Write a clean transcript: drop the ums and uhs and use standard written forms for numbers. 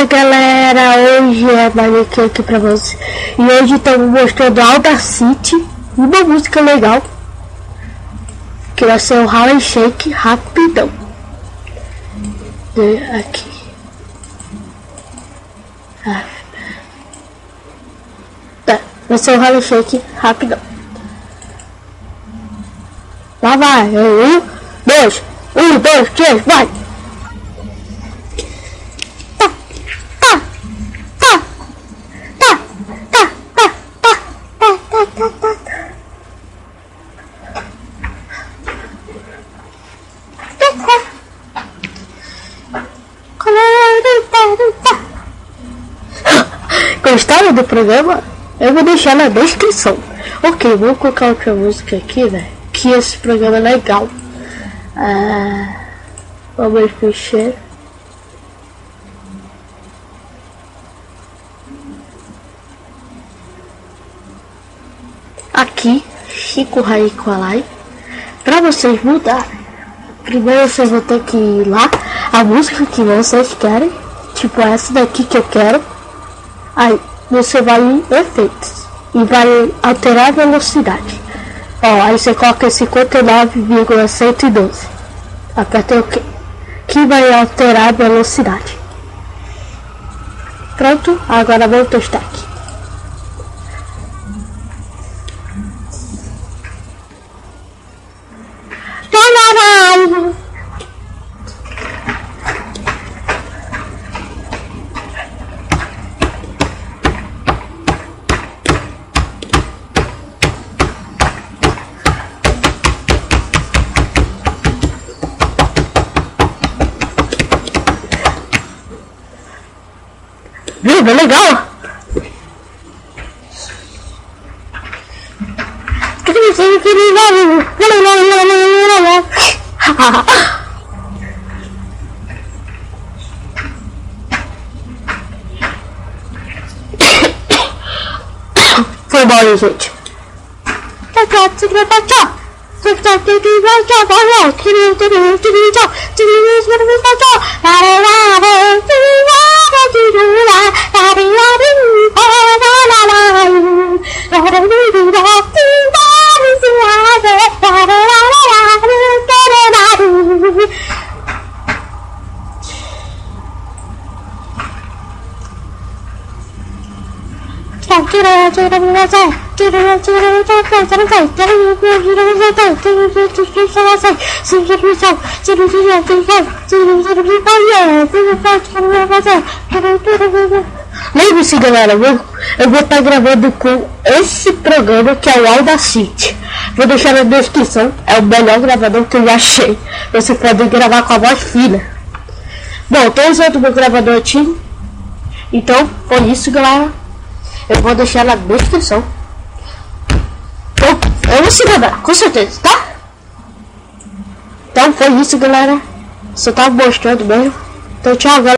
Fala galera, hoje é Marique aqui pra você. E hoje estamos mostrando Audacity, uma música legal que vai ser o Harlem Shake rapidão. Aqui. Tá, vai ser o Harlem Shake rapidão. Lá vai, 1, 2, 3, vai! Gostaram do programa? Eu vou deixar na descrição. Ok, vou colocar outra música aqui, né? Que esse programa é legal. Vamos mexer. Aqui, Chico Raico Alai. Pra vocês mudarem, primeiro vocês vão ter que ir lá, a música que vocês querem, tipo essa daqui que eu quero. Aí você vai em efeitos e vai alterar a velocidade. Ó, aí você coloca 59,112. Aperta OK. Que vai alterar a velocidade. Pronto, agora vamos testar aqui. Viu? Bem legal! Foi bom, gente. Lembre-se, galera, eu vou estar gravando com esse programa que é o Audacity. Vou deixar na descrição, é o melhor gravador que eu já achei. Você pode gravar com a voz fina. Bom, tô usando meu gravador antigo, então foi isso, galera. Eu vou deixar na descrição. Então, eu vou se gravar, com certeza, tá? Então foi isso, galera. Só tava mostrando mesmo. Então tchau, galera.